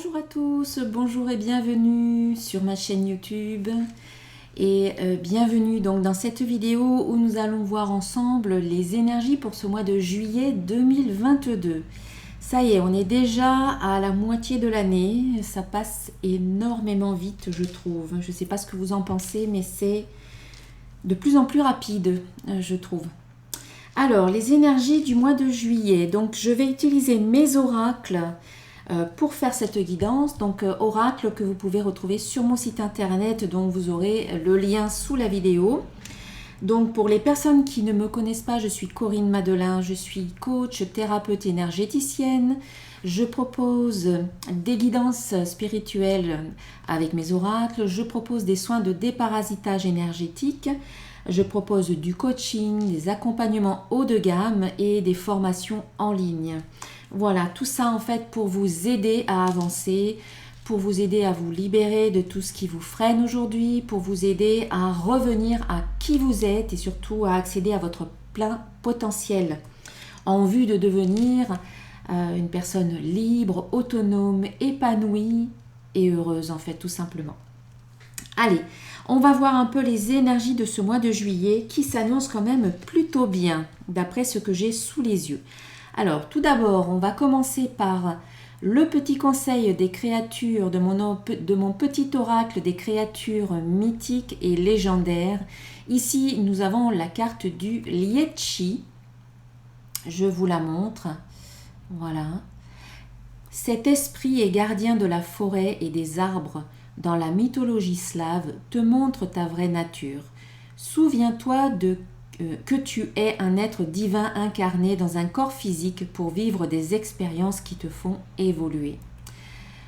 Bonjour à tous, bonjour et bienvenue sur ma chaîne YouTube et bienvenue donc dans cette vidéo où nous allons voir ensemble les énergies pour ce mois de juillet 2022. Ça y est, on est déjà à la moitié de l'année, ça passe énormément vite je trouve. Je ne sais pas ce que vous en pensez mais c'est de plus en plus rapide je trouve. Alors les énergies du mois de juillet, donc je vais utiliser mes oracles pour faire cette guidance, donc oracle que vous pouvez retrouver sur mon site internet dont vous aurez le lien sous la vidéo. Donc pour les personnes qui ne me connaissent pas, je suis Corinne Madelin, je suis coach, thérapeute énergéticienne. Je propose des guidances spirituelles avec mes oracles, je propose des soins de déparasitage énergétique, je propose du coaching, des accompagnements haut de gamme et des formations en ligne. Voilà, tout ça en fait pour vous aider à avancer, pour vous aider à vous libérer de tout ce qui vous freine aujourd'hui, pour vous aider à revenir à qui vous êtes et surtout à accéder à votre plein potentiel en vue de devenir une personne libre, autonome, épanouie et heureuse en fait tout simplement. Allez, on va voir un peu les énergies de ce mois de juillet qui s'annoncent quand même plutôt bien d'après ce que j'ai sous les yeux. Alors, tout d'abord, on va commencer par le petit conseil des créatures de mon petit oracle des créatures mythiques et légendaires. Ici, nous avons la carte du Lietchi. Je vous la montre. Voilà. Cet esprit est gardien de la forêt et des arbres dans la mythologie slave te montre ta vraie nature. Souviens-toi que tu es un être divin incarné dans un corps physique pour vivre des expériences qui te font évoluer.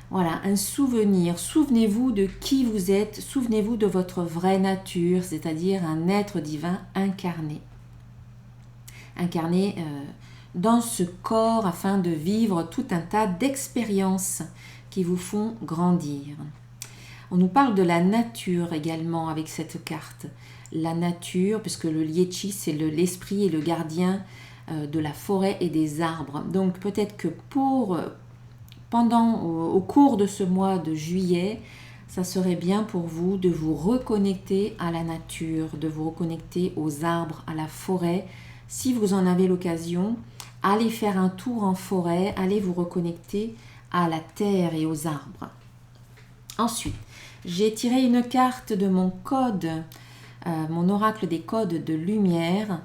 Voilà, un souvenir. Souvenez-vous de qui vous êtes, souvenez-vous de votre vraie nature, c'est-à-dire un être divin incarné. Incarné dans ce corps afin de vivre tout un tas d'expériences qui vous font grandir. On nous parle de la nature également avec cette carte. La nature, puisque le Lietchi, c'est l'esprit et le gardien de la forêt et des arbres. Donc peut-être que au cours de ce mois de juillet, ça serait bien pour vous de vous reconnecter à la nature, de vous reconnecter aux arbres, à la forêt. Si vous en avez l'occasion, allez faire un tour en forêt, allez vous reconnecter à la terre et aux arbres. Ensuite, j'ai tiré une carte de mon code, mon oracle des codes de lumière,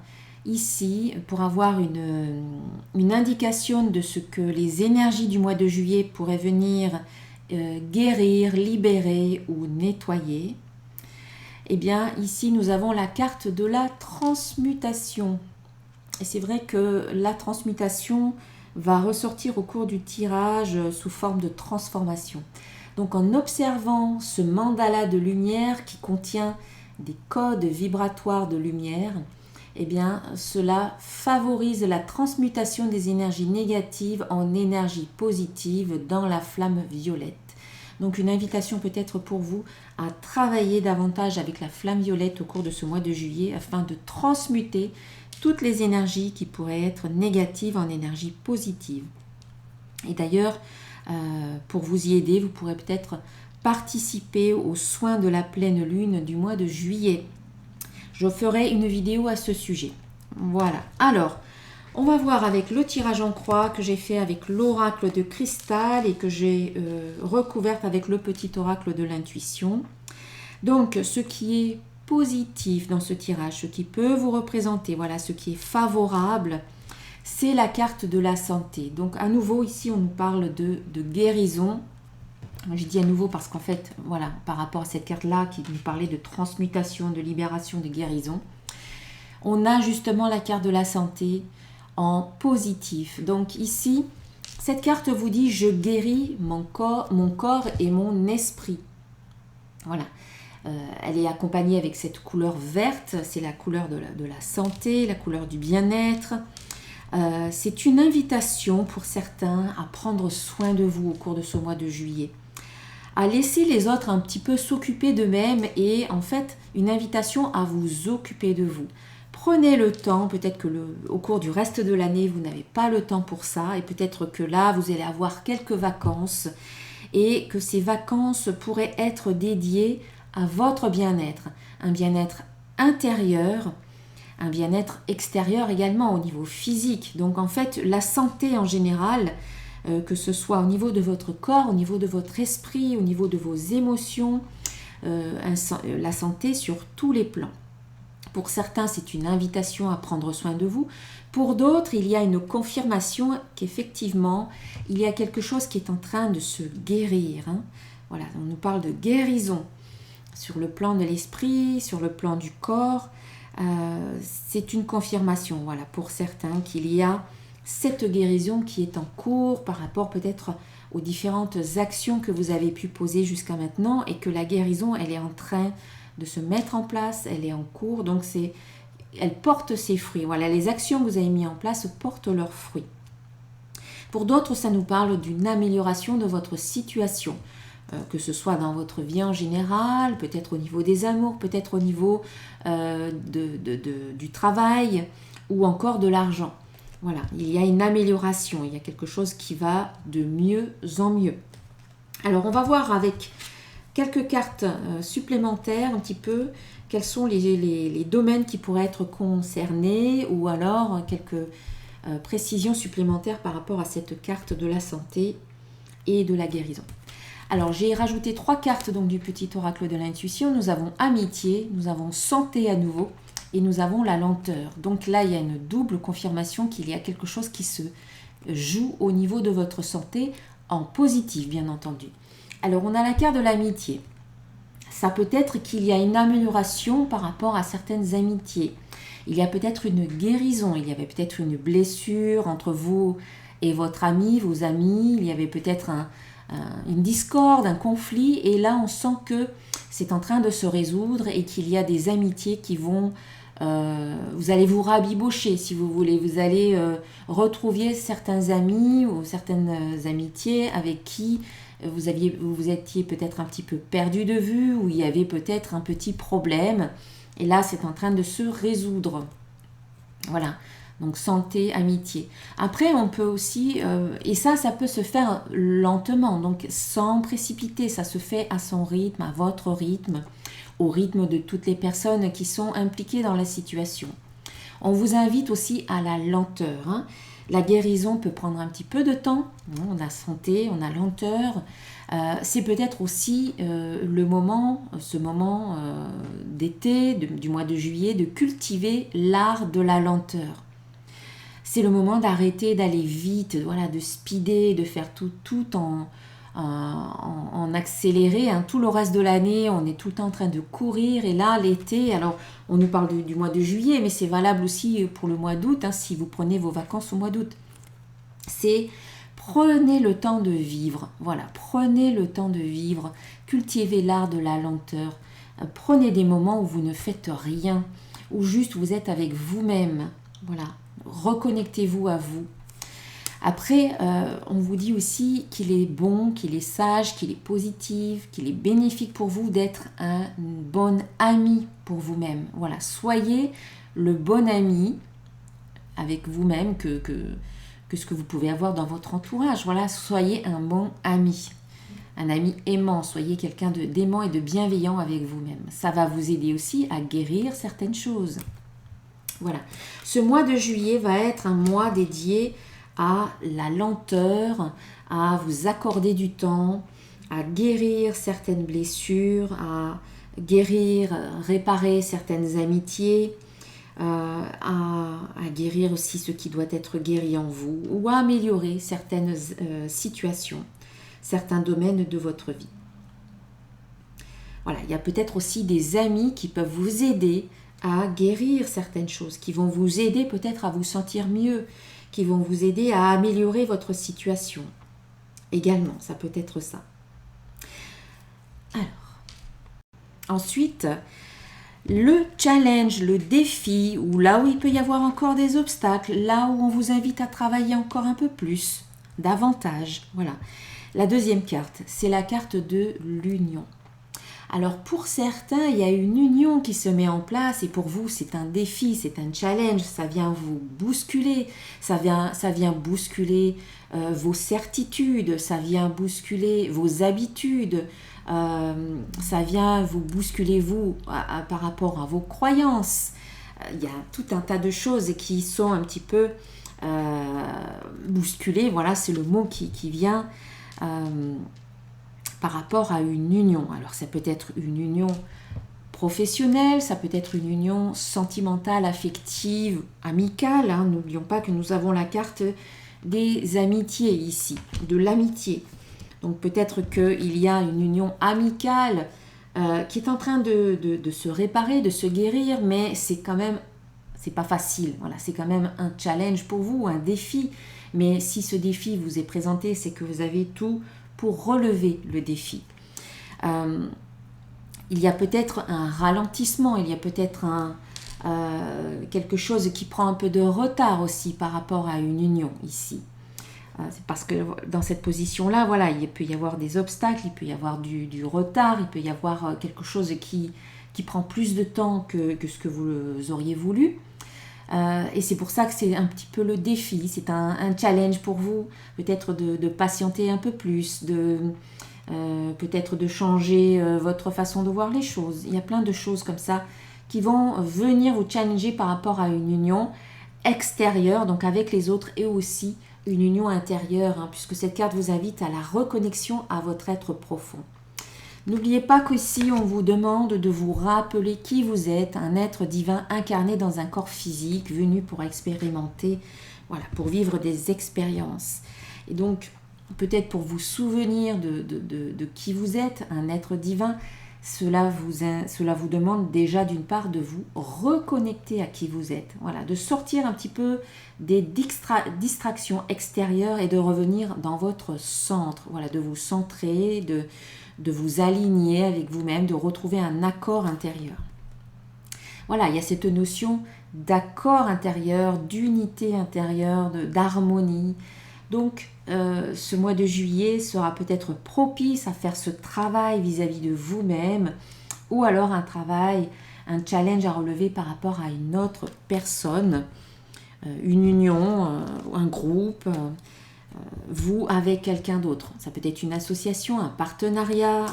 ici pour avoir une indication de ce que les énergies du mois de juillet pourraient venir guérir, libérer ou nettoyer. Eh bien, ici, nous avons la carte de la transmutation. Et c'est vrai que la transmutation va ressortir au cours du tirage sous forme de transformation. Donc en observant ce mandala de lumière qui contient des codes vibratoires de lumière, eh bien cela favorise la transmutation des énergies négatives en énergie positive dans la flamme violette. Donc une invitation peut-être pour vous à travailler davantage avec la flamme violette au cours de ce mois de juillet afin de transmuter toutes les énergies qui pourraient être négatives en énergie positive. Et d'ailleurs, pour vous y aider, vous pourrez peut-être participer aux soins de la pleine lune du mois de juillet. Je ferai une vidéo à ce sujet. Voilà. Alors, on va voir avec le tirage en croix que j'ai fait avec l'oracle de cristal et que j'ai recouverte avec le petit oracle de l'intuition. Donc, ce qui est positif dans ce tirage, ce qui peut vous représenter, voilà, ce qui est favorable, c'est la carte de la santé. Donc à nouveau ici on nous parle de guérison. Je dis à nouveau parce qu'en fait voilà, par rapport à cette carte là qui nous parlait de transmutation, de libération, de guérison, on a justement la carte de la santé en positif. Donc ici cette carte vous dit je guéris mon corps et mon esprit. Voilà. Elle est accompagnée avec cette couleur verte, c'est la couleur de la santé, la couleur du bien-être. C'est une invitation pour certains à prendre soin de vous au cours de ce mois de juillet, à laisser les autres un petit peu s'occuper d'eux-mêmes et en fait une invitation à vous occuper de vous. Prenez le temps, peut-être que au cours du reste de l'année vous n'avez pas le temps pour ça et peut-être que là vous allez avoir quelques vacances et que ces vacances pourraient être dédiées à votre bien-être, un bien-être intérieur, un bien-être extérieur également au niveau physique. Donc en fait, la santé en général, que ce soit au niveau de votre corps, au niveau de votre esprit, au niveau de vos émotions, la santé sur tous les plans. Pour certains, c'est une invitation à prendre soin de vous. Pour d'autres, il y a une confirmation qu'effectivement, il y a quelque chose qui est en train de se guérir. Voilà, on nous parle de guérison sur le plan de l'esprit, sur le plan du corps. C'est une confirmation, voilà, pour certains, qu'il y a cette guérison qui est en cours par rapport peut-être aux différentes actions que vous avez pu poser jusqu'à maintenant et que la guérison, elle est en train de se mettre en place, elle est en cours, donc elle porte ses fruits. Voilà, les actions que vous avez mises en place portent leurs fruits. Pour d'autres, ça nous parle d'une amélioration de votre situation, que ce soit dans votre vie en général, peut-être au niveau des amours, peut-être au niveau du travail ou encore de l'argent. Voilà, il y a une amélioration, il y a quelque chose qui va de mieux en mieux. Alors, on va voir avec quelques cartes supplémentaires un petit peu quels sont les domaines qui pourraient être concernés ou alors quelques précisions supplémentaires par rapport à cette carte de la santé et de la guérison. Alors j'ai rajouté 3 cartes donc du petit oracle de l'intuition. Nous avons amitié, nous avons santé à nouveau et nous avons la lenteur. Donc là il y a une double confirmation qu'il y a quelque chose qui se joue au niveau de votre santé en positif bien entendu. Alors, on a la carte de l'amitié. Ça peut être qu'il y a une amélioration par rapport à certaines amitiés. Il y a peut-être une guérison, il y avait peut-être une blessure entre vous et votre ami, vos amis. Il y avait peut-être une discorde, un conflit. Et là, on sent que c'est en train de se résoudre et qu'il y a des amitiés qui vont... vous allez vous rabibocher si vous voulez. Vous allez retrouver certains amis ou certaines amitiés avec qui... vous étiez peut-être un petit peu perdu de vue ou il y avait peut-être un petit problème et là c'est en train de se résoudre. Voilà, donc santé, amitié. Après on peut aussi, et ça peut se faire lentement, donc sans précipiter, ça se fait à son rythme, à votre rythme, au rythme de toutes les personnes qui sont impliquées dans la situation. On vous invite aussi à la lenteur, La guérison peut prendre un petit peu de temps. On a santé, on a lenteur. C'est peut-être aussi ce moment d'été, du mois de juillet, de cultiver l'art de la lenteur. C'est le moment d'arrêter d'aller vite, voilà, de speeder, de faire tout en accéléré. Tout le reste de l'année, on est tout le temps en train de courir. Et là, l'été, alors on nous parle du mois de juillet, mais c'est valable aussi pour le mois d'août, si vous prenez vos vacances au mois d'août. C'est prenez le temps de vivre. Voilà, prenez le temps de vivre. Cultivez l'art de la lenteur. Prenez des moments où vous ne faites rien, où juste vous êtes avec vous-même. Voilà, reconnectez-vous à vous. Après, on vous dit aussi qu'il est bon, qu'il est sage, qu'il est positif, qu'il est bénéfique pour vous d'être un bon ami pour vous-même. Voilà, soyez le bon ami avec vous-même que ce que vous pouvez avoir dans votre entourage. Voilà, soyez un bon ami. Un ami aimant, soyez quelqu'un d'aimant et de bienveillant avec vous-même. Ça va vous aider aussi à guérir certaines choses. Voilà, ce mois de juillet va être un mois dédié à la lenteur, à vous accorder du temps, à guérir certaines blessures, à guérir, réparer certaines amitiés, à guérir aussi ce qui doit être guéri en vous ou à améliorer certaines situations, certains domaines de votre vie. Voilà, il y a peut-être aussi des amis qui peuvent vous aider à guérir certaines choses, qui vont vous aider peut-être à vous sentir mieux, qui vont vous aider à améliorer votre situation. Également, ça peut être ça. Alors, ensuite, le challenge, le défi, ou là où il peut y avoir encore des obstacles, là où on vous invite à travailler encore un peu plus, davantage. Voilà. La deuxième carte, c'est la carte de l'union. Alors pour certains, il y a une union qui se met en place et pour vous, c'est un défi, c'est un challenge, ça vient vous bousculer, ça vient bousculer vos certitudes, ça vient bousculer vos habitudes, ça vient vous bousculer vous par rapport à vos croyances. Il y a tout un tas de choses qui sont un petit peu bousculées, voilà, c'est le mot qui vient par rapport à une union. Alors ça peut être une union professionnelle, ça peut être une union sentimentale, affective, amicale. Hein. N'oublions pas que nous avons la carte des amitiés ici, de l'amitié. Donc peut-être qu'il y a une union amicale qui est en train de se réparer, de se guérir, mais c'est quand même, c'est pas facile. Voilà, c'est quand même un challenge pour vous, un défi. Mais si ce défi vous est présenté, c'est que vous avez tout pour relever le défi. Il y a peut-être un ralentissement, il y a peut-être quelque chose qui prend un peu de retard aussi par rapport à une union ici. C'est parce que dans cette position-là, voilà, il peut y avoir des obstacles, il peut y avoir du retard, il peut y avoir quelque chose qui prend plus de temps que ce que vous auriez voulu. Et c'est pour ça que c'est un petit peu le défi, c'est un challenge pour vous, peut-être de patienter un peu plus, peut-être de changer votre façon de voir les choses. Il y a plein de choses comme ça qui vont venir vous challenger par rapport à une union extérieure, donc avec les autres, et aussi une union intérieure, hein, puisque cette carte vous invite à la reconnexion à votre être profond. N'oubliez pas qu'ici, on vous demande de vous rappeler qui vous êtes, un être divin incarné dans un corps physique, venu pour expérimenter, voilà, pour vivre des expériences. Et donc, peut-être pour vous souvenir de qui vous êtes, un être divin, cela vous demande déjà d'une part de vous reconnecter à qui vous êtes, voilà, de sortir un petit peu des distractions extérieures et de revenir dans votre centre, voilà, de vous centrer, de vous aligner avec vous-même, de retrouver un accord intérieur. Voilà, il y a cette notion d'accord intérieur, d'unité intérieure, d'harmonie. Donc, ce mois de juillet sera peut-être propice à faire ce travail vis-à-vis de vous-même, ou alors un challenge à relever par rapport à une autre personne, une union, un groupe, vous avec quelqu'un d'autre. Ça peut être une association, un partenariat,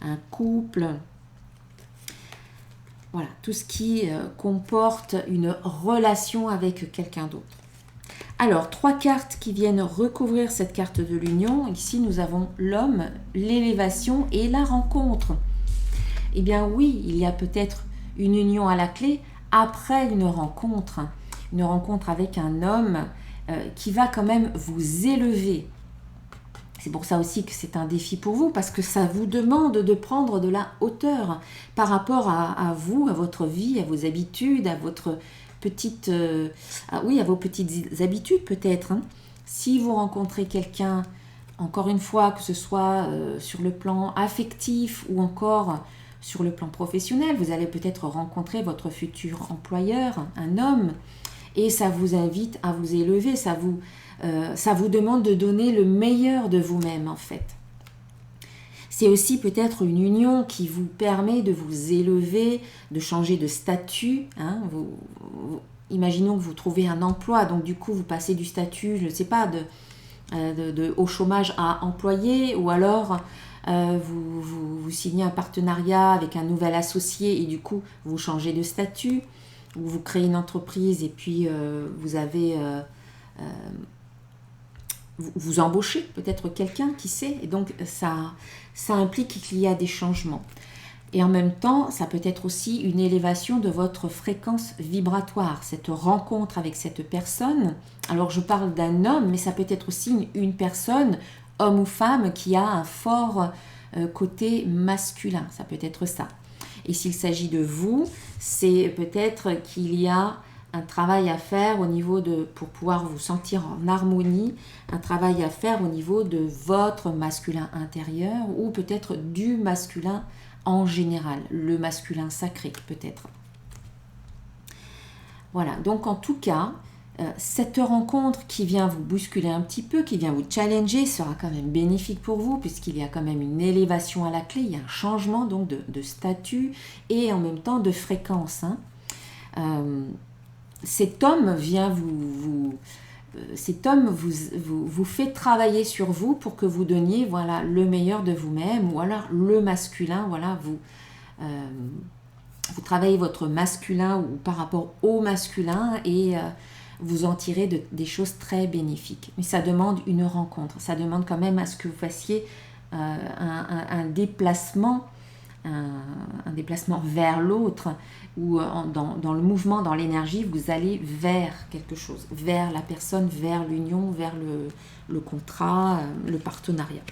un couple. Voilà, tout ce qui comporte une relation avec quelqu'un d'autre. Alors, 3 cartes qui viennent recouvrir cette carte de l'union. Ici, nous avons l'homme, l'élévation et la rencontre. Eh bien oui, il y a peut-être une union à la clé après une rencontre avec un homme qui va quand même vous élever. C'est pour ça aussi que c'est un défi pour vous, parce que ça vous demande de prendre de la hauteur par rapport à vous, à votre vie, à vos habitudes, à votre à vos petites habitudes peut-être. Hein. Si vous rencontrez quelqu'un, encore une fois, que ce soit sur le plan affectif ou encore sur le plan professionnel, vous allez peut-être rencontrer votre futur employeur, un homme, et ça vous invite à vous élever, ça vous demande de donner le meilleur de vous-même en fait. C'est aussi peut-être une union qui vous permet de vous élever, de changer de statut. Hein. Imaginons que vous trouvez un emploi, donc du coup vous passez du statut, je ne sais pas, au chômage à employé, ou alors vous signez un partenariat avec un nouvel associé et du coup vous changez de statut, ou vous créez une entreprise et puis vous embauchez peut-être quelqu'un, qui sait, et donc ça implique qu'il y a des changements. Et en même temps, ça peut être aussi une élévation de votre fréquence vibratoire, cette rencontre avec cette personne. Alors je parle d'un homme, mais ça peut être aussi une personne, homme ou femme, qui a un fort côté masculin, ça peut être ça. Et s'il s'agit de vous, c'est peut-être qu'il y a un travail à faire pour pouvoir vous sentir en harmonie, un travail à faire au niveau de votre masculin intérieur, ou peut-être du masculin en général, le masculin sacré peut-être. Voilà, donc en tout cas, Cette rencontre qui vient vous bousculer un petit peu, qui vient vous challenger, sera quand même bénéfique pour vous, puisqu'il y a quand même une élévation à la clé, il y a un changement donc de statut et en même temps de fréquence. Cet homme vient vous fait travailler sur vous pour que vous donniez voilà, le meilleur de vous-même, ou alors le masculin, voilà, vous travaillez votre masculin ou par rapport au masculin et vous en tirez des choses très bénéfiques. Mais ça demande une rencontre, ça demande quand même à ce que vous fassiez un déplacement, un déplacement vers l'autre, ou dans le mouvement, dans l'énergie, vous allez vers quelque chose, vers la personne, vers l'union, vers le contrat, le partenariat.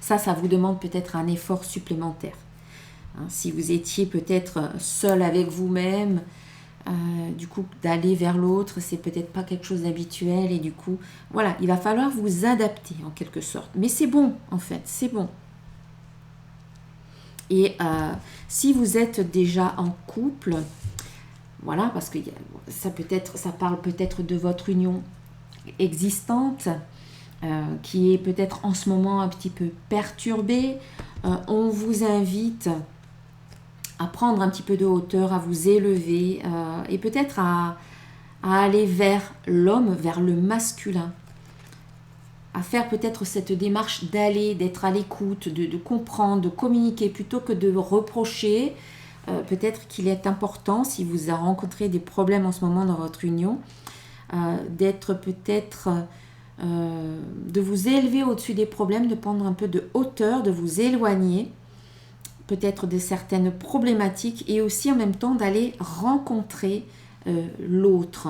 Ça vous demande peut-être un effort supplémentaire. Si vous étiez peut-être seul avec vous-même, du coup d'aller vers l'autre, c'est peut-être pas quelque chose d'habituel, et du coup, voilà, il va falloir vous adapter en quelque sorte. Mais c'est bon, en fait, c'est bon. Et si vous êtes déjà en couple, voilà, parce que ça parle peut-être de votre union existante, qui est peut-être en ce moment un petit peu perturbée. On vous invite à prendre un petit peu de hauteur, à vous élever et peut-être à aller vers l'homme, vers le masculin, à faire peut-être cette démarche d'être à l'écoute, de comprendre, de communiquer plutôt que de reprocher. Peut-être qu'il est important, si vous avez rencontré des problèmes en ce moment dans votre union, d'être peut-être, de vous élever au-dessus des problèmes, de prendre un peu de hauteur, de vous éloigner peut-être de certaines problématiques et aussi en même temps d'aller rencontrer l'autre.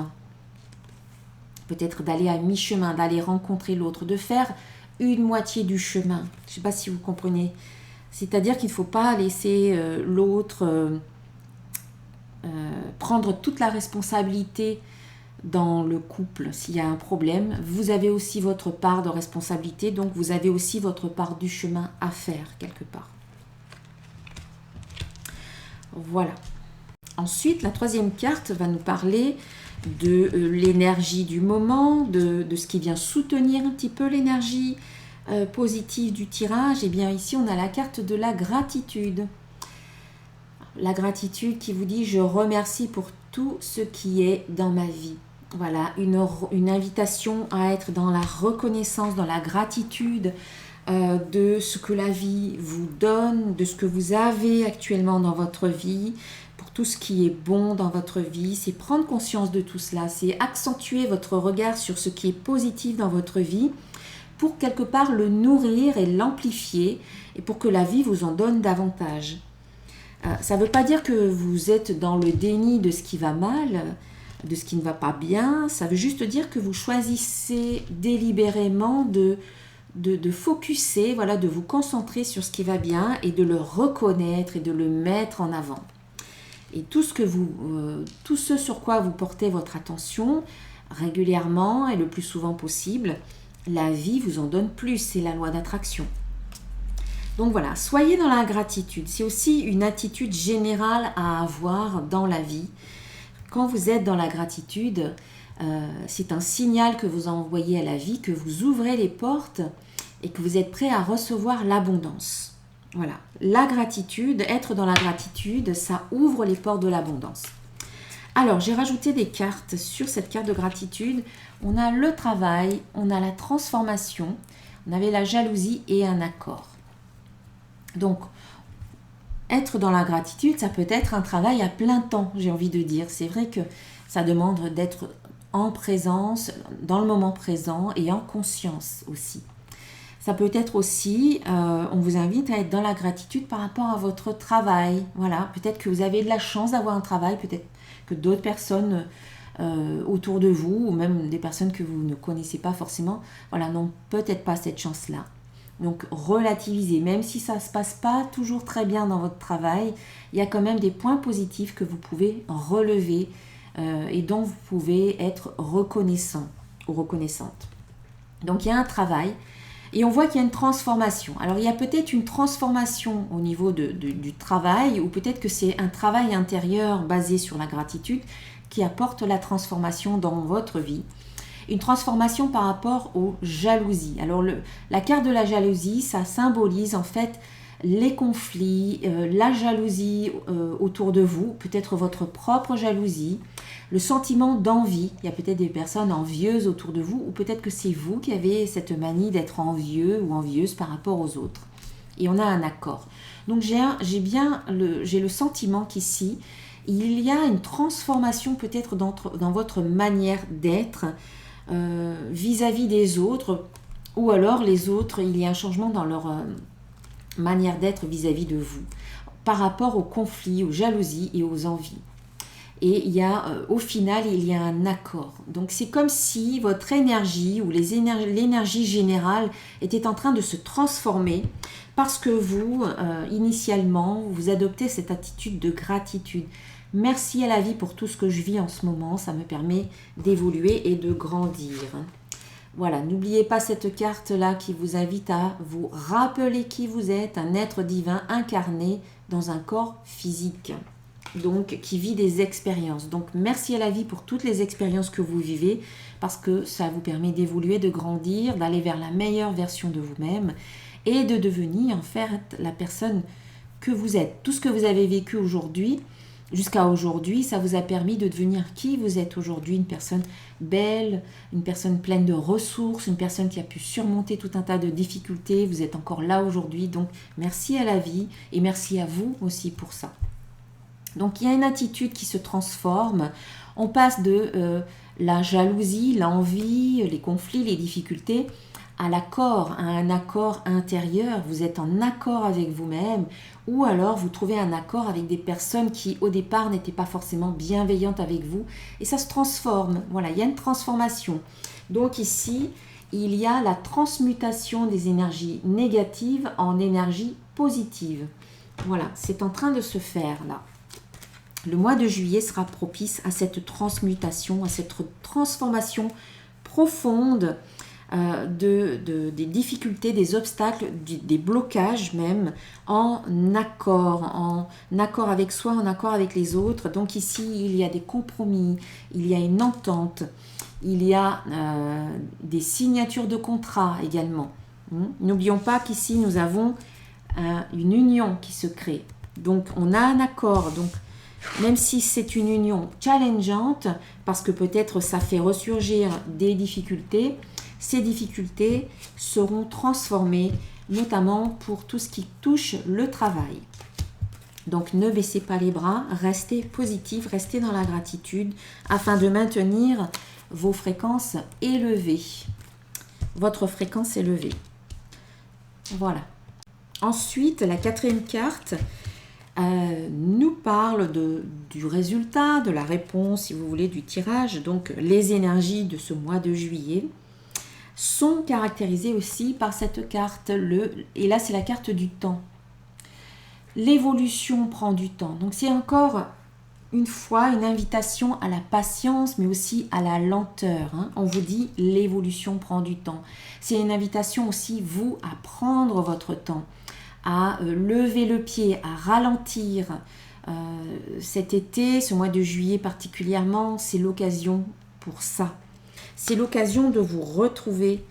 Peut-être d'aller à mi-chemin, d'aller rencontrer l'autre, de faire une moitié du chemin. Je ne sais pas si vous comprenez. C'est-à-dire qu'il ne faut pas laisser l'autre prendre toute la responsabilité dans le couple. S'il y a un problème, vous avez aussi votre part de responsabilité, donc vous avez aussi votre part du chemin à faire quelque part. Voilà. Ensuite, la troisième carte va nous parler de l'énergie du moment, de ce qui vient soutenir un petit peu l'énergie positive du tirage. Et bien ici, on a la carte de la gratitude. La gratitude qui vous dit « Je remercie pour tout ce qui est dans ma vie ». Voilà, une invitation à être dans la reconnaissance, dans la gratitude de ce que la vie vous donne, de ce que vous avez actuellement dans votre vie, pour tout ce qui est bon dans votre vie. C'est prendre conscience de tout cela, c'est accentuer votre regard sur ce qui est positif dans votre vie pour quelque part le nourrir et l'amplifier et pour que la vie vous en donne davantage. Ça ne veut pas dire que vous êtes dans le déni de ce qui va mal, de ce qui ne va pas bien. Ça veut juste dire que vous choisissez délibérément de focuser, voilà, de vous concentrer sur ce qui va bien et de le reconnaître et de le mettre en avant. Et tout ce sur quoi vous portez votre attention régulièrement et le plus souvent possible, la vie vous en donne plus, c'est la loi d'attraction. Donc voilà, soyez dans la gratitude. C'est aussi une attitude générale à avoir dans la vie. Quand vous êtes dans la gratitude, c'est un signal que vous envoyez à la vie, que vous ouvrez les portes et que vous êtes prêt à recevoir l'abondance. Voilà, la gratitude, être dans la gratitude, ça ouvre les portes de l'abondance. Alors, j'ai rajouté des cartes sur cette carte de gratitude. On a le travail, on a la transformation, on avait la jalousie et un accord. Donc, être dans la gratitude, ça peut être un travail à plein temps, j'ai envie de dire. C'est vrai que ça demande d'être en présence, dans le moment présent et en conscience aussi. Ça peut être aussi, on vous invite à être dans la gratitude par rapport à votre travail. Voilà, peut-être que vous avez de la chance d'avoir un travail, peut-être que d'autres personnes autour de vous, ou même des personnes que vous ne connaissez pas forcément, voilà, n'ont peut-être pas cette chance-là. Donc relativisez, même si ça ne se passe pas toujours très bien dans votre travail, il y a quand même des points positifs que vous pouvez relever et dont vous pouvez être reconnaissant ou reconnaissante. Donc il y a un travail et on voit qu'il y a une transformation. Alors il y a peut-être une transformation au niveau du travail, ou peut-être que c'est un travail intérieur basé sur la gratitude qui apporte la transformation dans votre vie. Une transformation par rapport aux jalousies. Alors la carte de la jalousie, ça symbolise en fait les conflits, la jalousie autour de vous, peut-être votre propre jalousie, le sentiment d'envie. Il y a peut-être des personnes envieuses autour de vous, ou peut-être que c'est vous qui avez cette manie d'être envieux ou envieuse par rapport aux autres. Et on a un accord. Donc j'ai le sentiment qu'ici, il y a une transformation peut-être dans votre manière d'être vis-à-vis des autres, ou alors les autres, il y a un changement dans leur manière d'être vis-à-vis de vous, par rapport aux conflits, aux jalousies et aux envies. Et au final, il y a un accord. Donc c'est comme si votre énergie ou l'énergie générale était en train de se transformer parce que vous, initialement, vous adoptez cette attitude de gratitude. Merci à la vie pour tout ce que je vis en ce moment, ça me permet d'évoluer et de grandir. Voilà, n'oubliez pas cette carte-là qui vous invite à vous rappeler qui vous êtes, un être divin incarné dans un corps physique, donc qui vit des expériences. Donc merci à la vie pour toutes les expériences que vous vivez, parce que ça vous permet d'évoluer, de grandir, d'aller vers la meilleure version de vous-même et de devenir en fait la personne que vous êtes. Tout ce que vous avez vécu aujourd'hui, jusqu'à aujourd'hui, ça vous a permis de devenir qui vous êtes aujourd'hui, une personne belle, une personne pleine de ressources, une personne qui a pu surmonter tout un tas de difficultés. Vous êtes encore là aujourd'hui, donc merci à la vie et merci à vous aussi pour ça. Donc il y a une attitude qui se transforme, on passe de la jalousie, l'envie, les conflits, les difficultés, à l'accord, à un accord intérieur, vous êtes en accord avec vous-même, ou alors vous trouvez un accord avec des personnes qui au départ n'étaient pas forcément bienveillantes avec vous, et ça se transforme, voilà, il y a une transformation. Donc ici, il y a la transmutation des énergies négatives en énergie positive. Voilà, c'est en train de se faire là. Le mois de juillet sera propice à cette transmutation, à cette transformation profonde des difficultés, des obstacles, des blocages même, en accord avec soi, en accord avec les autres. Donc ici, il y a des compromis, il y a une entente, il y a des signatures de contrats également. N'oublions pas qu'ici, nous avons une union qui se crée. Donc on a un accord, donc même si c'est une union challengeante, parce que peut-être ça fait ressurgir des difficultés, ces difficultés seront transformées, notamment pour tout ce qui touche le travail. Donc ne baissez pas les bras, restez positif, restez dans la gratitude, afin de maintenir vos fréquences élevées. Votre fréquence élevée. Voilà. Ensuite, la quatrième carte nous parle du résultat, de la réponse, si vous voulez, du tirage. Donc, les énergies de ce mois de juillet sont caractérisées aussi par cette carte. Et là, c'est la carte du temps. L'évolution prend du temps. Donc, c'est encore une fois une invitation à la patience, mais aussi à la lenteur. On vous dit, l'évolution prend du temps. C'est une invitation aussi, vous, à prendre votre temps, à lever le pied, à ralentir. Cet été, ce mois de juillet particulièrement, c'est l'occasion pour ça. C'est l'occasion de vous retrouver,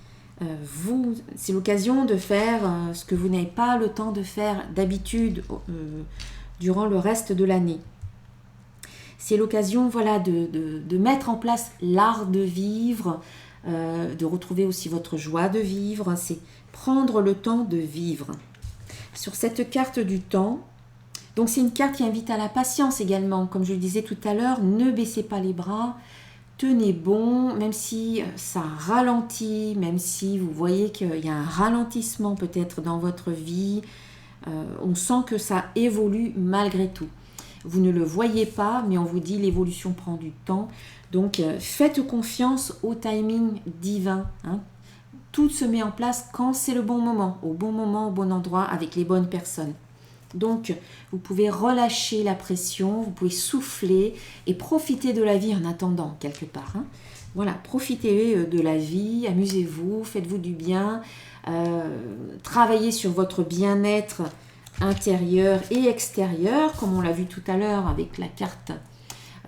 c'est l'occasion de faire ce que vous n'avez pas le temps de faire d'habitude durant le reste de l'année. C'est l'occasion, voilà, de mettre en place l'art de vivre, de retrouver aussi votre joie de vivre. C'est prendre le temps de vivre. Sur cette carte du temps, donc c'est une carte qui invite à la patience également. Comme je le disais tout à l'heure, ne baissez pas les bras, tenez bon, même si ça ralentit, même si vous voyez qu'il y a un ralentissement peut-être dans votre vie, on sent que ça évolue malgré tout. Vous ne le voyez pas, mais on vous dit l'évolution prend du temps. Donc faites confiance au timing divin. Tout se met en place quand c'est le bon moment, au bon endroit, avec les bonnes personnes. Donc, vous pouvez relâcher la pression, vous pouvez souffler et profiter de la vie en attendant, quelque part. Voilà, profitez de la vie, amusez-vous, faites-vous du bien, travaillez sur votre bien-être intérieur et extérieur, comme on l'a vu tout à l'heure avec la carte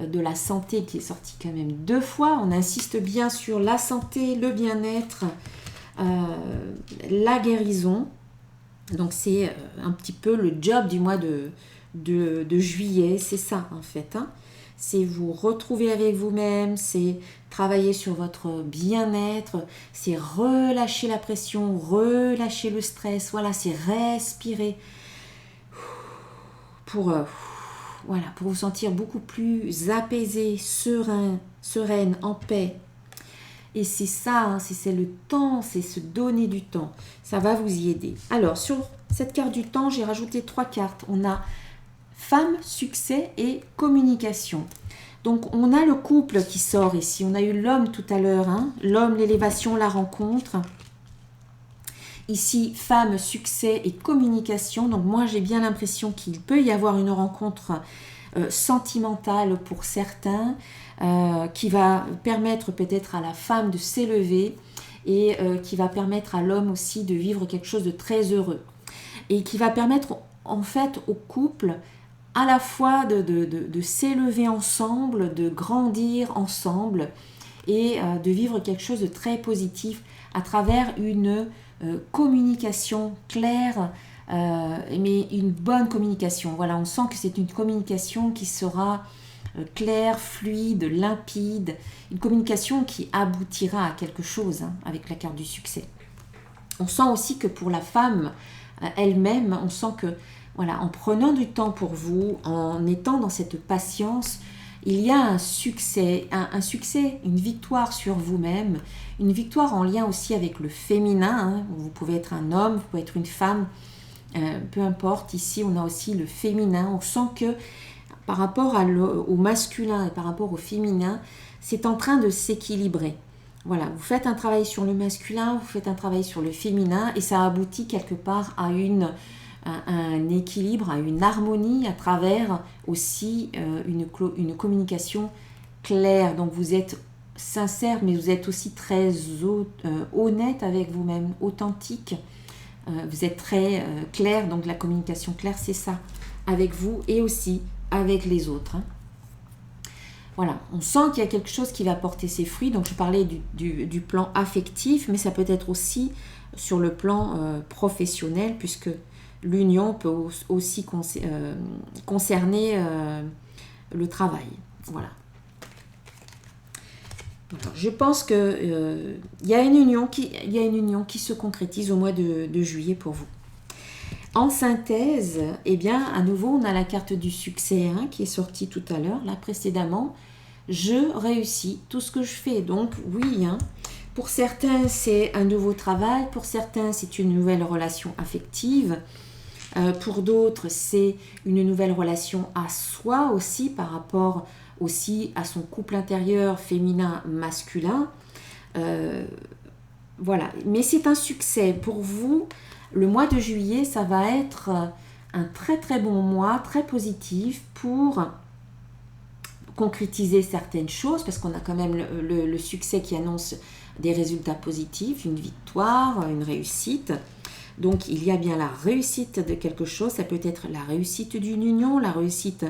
de la santé qui est sorti quand même 2 fois. On insiste bien sur la santé, le bien-être, la guérison. Donc c'est un petit peu le job du mois de juillet, c'est ça en fait. Hein. C'est vous retrouver avec vous-même, c'est travailler sur votre bien-être, c'est relâcher la pression, relâcher le stress, voilà, c'est respirer pour vous sentir beaucoup plus apaisé, sereine, en paix. Et c'est ça, hein, c'est le temps, c'est se donner du temps. Ça va vous y aider. Alors, sur cette carte du temps, j'ai rajouté 3 cartes. On a femme, succès et communication. Donc, on a le couple qui sort ici. On a eu l'homme tout à l'heure. Hein, l'homme, l'élévation, la rencontre. Ici, femme, succès et communication. Donc, moi, j'ai bien l'impression qu'il peut y avoir une rencontre sentimentale pour certains, qui va permettre peut-être à la femme de s'élever et qui va permettre à l'homme aussi de vivre quelque chose de très heureux. Et qui va permettre en fait au couple à la fois de s'élever ensemble, de grandir ensemble et de vivre quelque chose de très positif à travers une communication claire, mais une bonne communication. Voilà, on sent que c'est une communication qui sera claire, fluide, limpide, une communication qui aboutira à quelque chose hein, avec la carte du succès. On sent aussi que pour la femme elle-même, on sent que voilà, en prenant du temps pour vous, en étant dans cette patience, il y a un succès, une victoire sur vous-même, une victoire en lien aussi avec le féminin. Hein. Vous pouvez être un homme, vous pouvez être une femme, peu importe. Ici, on a aussi le féminin. On sent que par rapport au masculin et par rapport au féminin, c'est en train de s'équilibrer. Voilà, vous faites un travail sur le masculin, vous faites un travail sur le féminin et ça aboutit quelque part à un équilibre, à une harmonie à travers aussi une communication claire. Donc vous êtes sincère, mais vous êtes aussi très honnête avec vous-même, authentique. Vous êtes très clair, donc la communication claire, c'est ça, avec vous et aussi avec les autres. Hein. Voilà, on sent qu'il y a quelque chose qui va porter ses fruits. Donc je parlais du plan affectif, mais ça peut être aussi sur le plan professionnel, puisque l'union peut aussi concerner le travail. Voilà. Alors, je pense qu'il y a une union qui se concrétise au mois de juillet pour vous. En synthèse, eh bien, à nouveau, on a la carte du succès hein, qui est sortie tout à l'heure, là précédemment. Je réussis tout ce que je fais. Donc, oui, hein, pour certains, c'est un nouveau travail. Pour certains, c'est une nouvelle relation affective. Pour d'autres, c'est une nouvelle relation à soi aussi, par rapport aussi à son couple intérieur féminin-masculin. Voilà, mais c'est un succès. Pour vous, le mois de juillet, ça va être un très très bon mois, très positif pour concrétiser certaines choses, parce qu'on a quand même le succès qui annonce des résultats positifs, une victoire, une réussite. Donc il y a bien la réussite de quelque chose, ça peut être la réussite d'une union, la réussite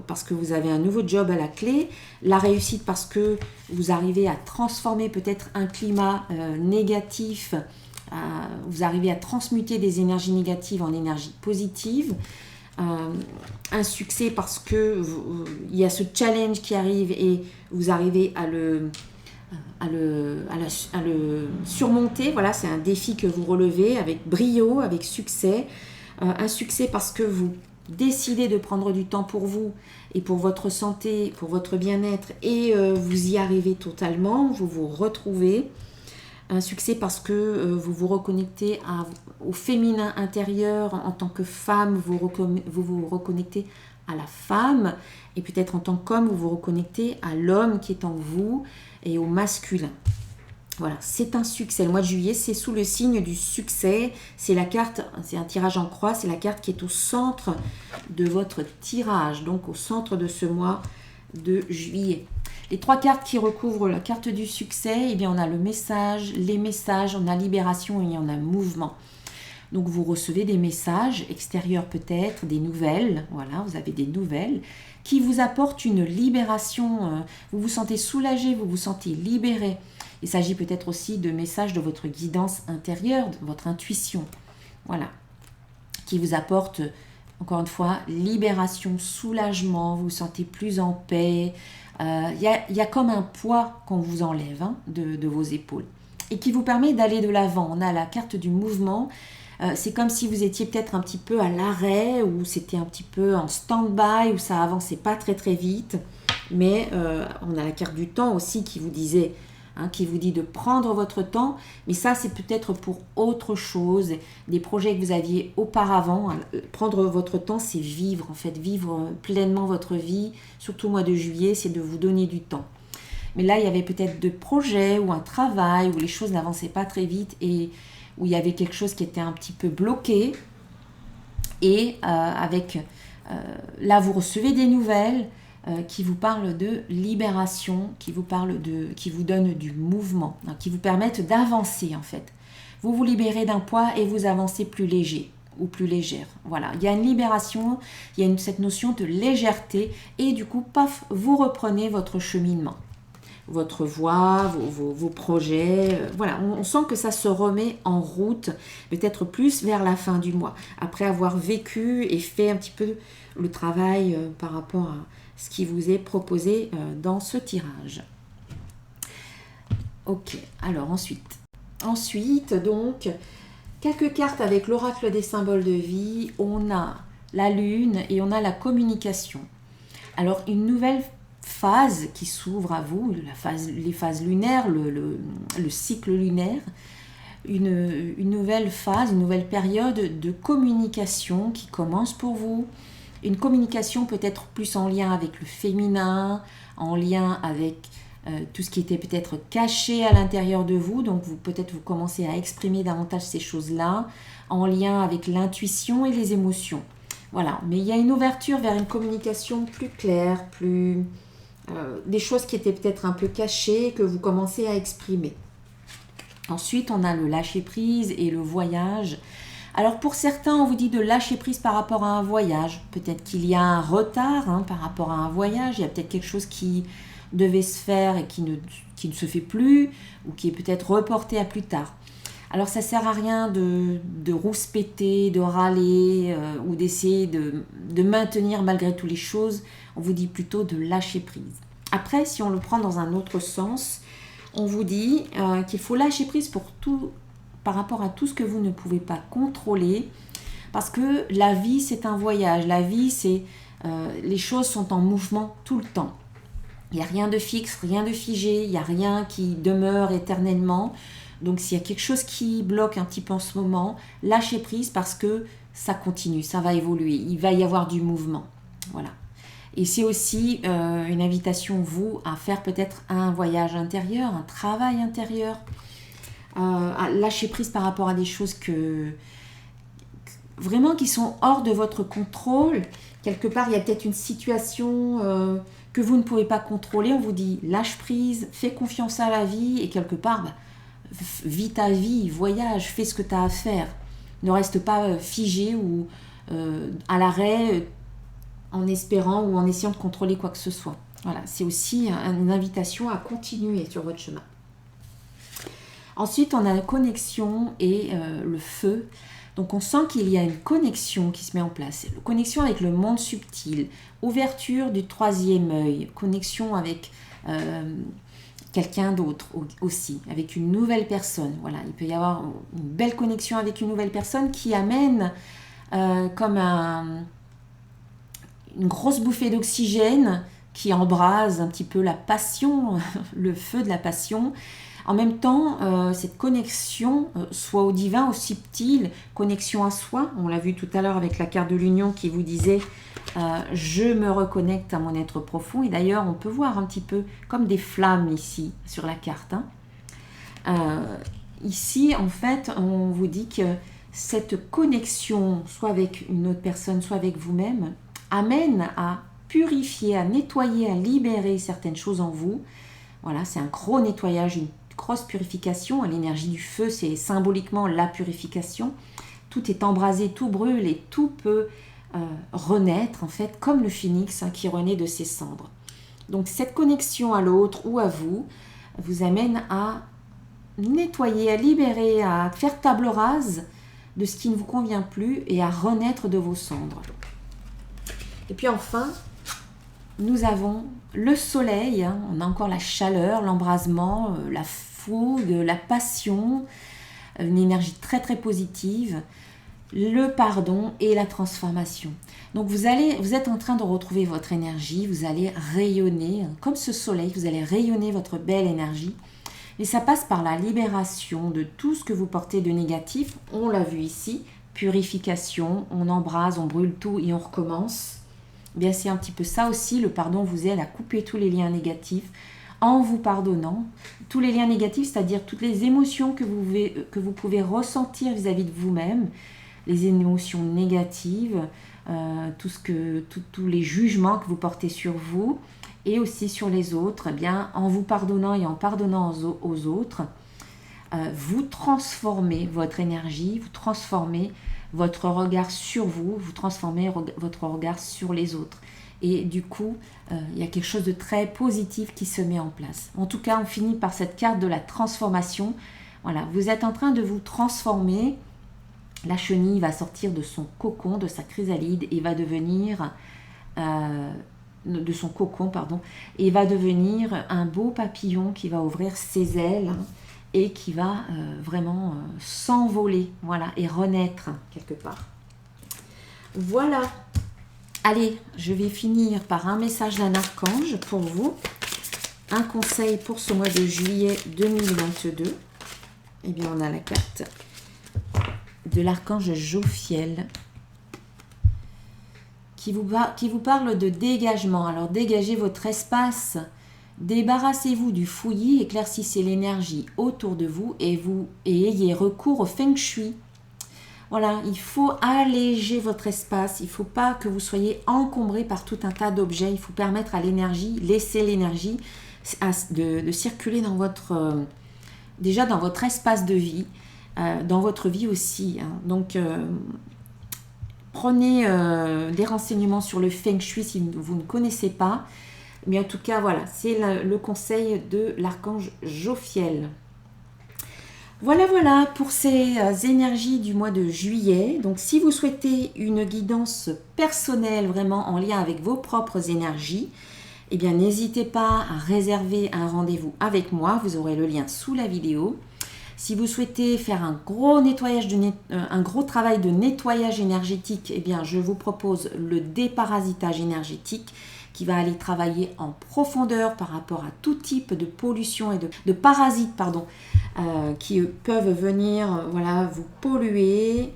parce que vous avez un nouveau job à la clé, la réussite parce que vous arrivez à transformer peut-être un climat négatif, vous arrivez à transmuter des énergies négatives en énergies positives, un succès parce que il y a ce challenge qui arrive et vous arrivez à le surmonter. Voilà, c'est un défi que vous relevez avec brio, avec succès. Un succès parce que vous décidez de prendre du temps pour vous et pour votre santé, pour votre bien-être et vous y arrivez totalement, vous vous retrouvez. Un succès parce que vous vous reconnectez au féminin intérieur en tant que femme, vous vous reconnectez à la femme et peut-être en tant qu'homme, vous vous reconnectez à l'homme qui est en vous et au masculin. Voilà, c'est un succès. Le mois de juillet, c'est sous le signe du succès. C'est la carte, c'est un tirage en croix, c'est la carte qui est au centre de votre tirage, donc au centre de ce mois de juillet. Les 3 cartes qui recouvrent la carte du succès, eh bien on a le message, les messages, on a libération et on a mouvement. Donc vous recevez des messages extérieurs peut-être, des nouvelles, voilà, vous avez des nouvelles qui vous apportent une libération, vous vous sentez soulagé, vous vous sentez libéré. Il s'agit peut-être aussi de messages de votre guidance intérieure, de votre intuition, voilà, qui vous apportent, encore une fois, libération, soulagement, vous vous sentez plus en paix. Il y a comme un poids qu'on vous enlève de vos épaules et qui vous permet d'aller de l'avant. On a la carte du mouvement. C'est comme si vous étiez peut-être un petit peu à l'arrêt ou c'était un petit peu en stand-by ou ça avançait pas très très vite. Mais on a la carte du temps aussi qui vous disait, qui vous dit de prendre votre temps. Mais ça, c'est peut-être pour autre chose, des projets que vous aviez auparavant. Prendre votre temps, c'est vivre en fait, vivre pleinement votre vie. Surtout au mois de juillet, c'est de vous donner du temps. Mais là, il y avait peut-être des projets ou un travail où les choses n'avançaient pas très vite et où il y avait quelque chose qui était un petit peu bloqué. Et là, vous recevez des nouvelles qui vous parlent de libération, qui vous donnent du mouvement, qui vous permettent d'avancer en fait. Vous vous libérez d'un poids et vous avancez plus léger ou plus légère. Voilà, il y a une libération, il y a cette notion de légèreté et du coup, paf, vous reprenez votre cheminement. Votre voie, vos projets. Voilà, on sent que ça se remet en route, peut-être plus vers la fin du mois, après avoir vécu et fait un petit peu le travail par rapport à ce qui vous est proposé dans ce tirage. Ok, alors ensuite, donc, quelques cartes avec l'oracle des symboles de vie. On a la lune et on a la communication. Alors, une nouvelle phase qui s'ouvre à vous, les phases lunaires, le cycle lunaire, une nouvelle phase, une nouvelle période de communication qui commence pour vous. Une communication peut-être plus en lien avec le féminin, en lien avec tout ce qui était peut-être caché à l'intérieur de vous. Donc peut-être vous commencez à exprimer davantage ces choses-là, en lien avec l'intuition et les émotions. Voilà, mais il y a une ouverture vers une communication plus claire, des choses qui étaient peut-être un peu cachées, que vous commencez à exprimer. Ensuite, on a le lâcher-prise et le voyage. Alors pour certains, on vous dit de lâcher prise par rapport à un voyage. Peut-être qu'il y a un retard par rapport à un voyage. Il y a peut-être quelque chose qui devait se faire et qui ne se fait plus, ou qui est peut-être reporté à plus tard. Alors ça ne sert à rien de rouspéter, de râler ou d'essayer de maintenir malgré tout les choses. On vous dit plutôt de lâcher prise. Après, si on le prend dans un autre sens, on vous dit qu'il faut lâcher prise pour tout, par rapport à tout ce que vous ne pouvez pas contrôler. Parce que la vie, c'est un voyage. La vie, les choses sont en mouvement tout le temps. Il n'y a rien de fixe, rien de figé, il n'y a rien qui demeure éternellement. Donc s'il y a quelque chose qui bloque un petit peu en ce moment, lâchez prise parce que ça continue, ça va évoluer, il va y avoir du mouvement. Voilà. Et c'est aussi une invitation, vous, à faire peut-être un voyage intérieur, un travail intérieur, à lâcher prise par rapport à des choses vraiment qui sont hors de votre contrôle. Quelque part, il y a peut-être une situation que vous ne pouvez pas contrôler. On vous dit lâche prise, fais confiance à la vie et quelque part, vis ta vie, voyage, fais ce que tu as à faire. Ne reste pas figé ou à l'arrêt en espérant ou en essayant de contrôler quoi que ce soit. Voilà, c'est aussi une invitation à continuer sur votre chemin. Ensuite, on a la connexion et le feu. Donc, on sent qu'il y a une connexion qui se met en place. Connexion avec le monde subtil, ouverture du troisième œil, connexion avec quelqu'un d'autre aussi, avec une nouvelle personne. Voilà, il peut y avoir une belle connexion avec une nouvelle personne qui amène comme une grosse bouffée d'oxygène qui embrase un petit peu la passion, le feu de la passion. En même temps, cette connexion, soit au divin, au subtil, connexion à soi, on l'a vu tout à l'heure avec la carte de l'union qui vous disait « je me reconnecte à mon être profond ». Et d'ailleurs, on peut voir un petit peu comme des flammes ici, sur la carte. Ici, en fait, on vous dit que cette connexion, soit avec une autre personne, soit avec vous-même, amène à purifier, à nettoyer, à libérer certaines choses en vous. Voilà, c'est un gros nettoyage, une grosse purification. L'énergie du feu, c'est symboliquement la purification tout est embrasé, tout brûle et tout peut renaître en fait comme le phénix qui renaît de ses cendres. Donc cette connexion à l'autre ou à vous vous amène à nettoyer, à libérer, à faire table rase de ce qui ne vous convient plus et à renaître de vos cendres. Et puis enfin, nous avons le soleil, on a encore la chaleur, l'embrasement, la fougue, la passion, une énergie très très positive, le pardon et la transformation. Donc vous êtes en train de retrouver votre énergie, vous allez rayonner, comme ce soleil, vous allez rayonner votre belle énergie. Et ça passe par la libération de tout ce que vous portez de négatif. On l'a vu ici, purification, on embrase, on brûle tout et on recommence. Bien, c'est un petit peu ça aussi, le pardon vous aide à couper tous les liens négatifs en vous pardonnant. Tous les liens négatifs, c'est-à-dire toutes les émotions que vous pouvez ressentir vis-à-vis de vous-même, les émotions négatives, tous les jugements que vous portez sur vous et aussi sur les autres, eh bien, en vous pardonnant et en pardonnant aux autres, vous transformez votre énergie, vous transformez votre regard sur vous, vous transformez votre regard sur les autres. Et du coup, il y a quelque chose de très positif qui se met en place. En tout cas, on finit par cette carte de la transformation. Voilà, vous êtes en train de vous transformer. La chenille va sortir de son cocon, de sa chrysalide et va devenir de son cocon, pardon, et va devenir un beau papillon qui va ouvrir ses ailes et qui va vraiment s'envoler, voilà, et renaître quelque part. Voilà. Allez, je vais finir par un message d'un archange pour vous. Un conseil pour ce mois de juillet 2022. Eh bien, on a la carte de l'archange Jophiel qui vous parle de dégagement. Alors, dégagez votre espace, débarrassez-vous du fouillis, éclaircissez l'énergie autour de vous et ayez recours au feng shui. Voilà, il faut alléger votre espace, il ne faut pas que vous soyez encombré par tout un tas d'objets, il faut permettre à l'énergie, laisser l'énergie de circuler dans déjà dans votre espace de vie, dans votre vie aussi. Donc, prenez des renseignements sur le feng shui si vous ne connaissez pas, mais en tout cas, voilà, c'est le conseil de l'archange Jophiel. Voilà pour ces énergies du mois de juillet. Donc, si vous souhaitez une guidance personnelle vraiment en lien avec vos propres énergies, eh bien, n'hésitez pas à réserver un rendez-vous avec moi. Vous aurez le lien sous la vidéo. Si vous souhaitez faire un gros nettoyage, un gros travail de nettoyage énergétique, eh bien, je vous propose le déparasitage énergétique qui va aller travailler en profondeur par rapport à tout type de pollution et de parasites qui peuvent venir vous polluer.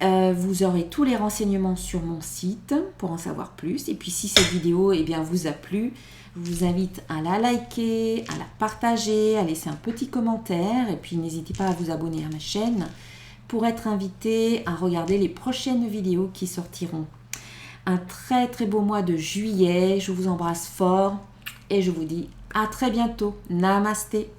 Vous aurez tous les renseignements sur mon site pour en savoir plus. Et puis si cette vidéo vous a plu, je vous invite à la liker, à la partager, à laisser un petit commentaire. Et puis n'hésitez pas à vous abonner à ma chaîne pour être invité à regarder les prochaines vidéos qui sortiront. Un très très beau mois de juillet. Je vous embrasse fort et je vous dis à très bientôt. Namasté.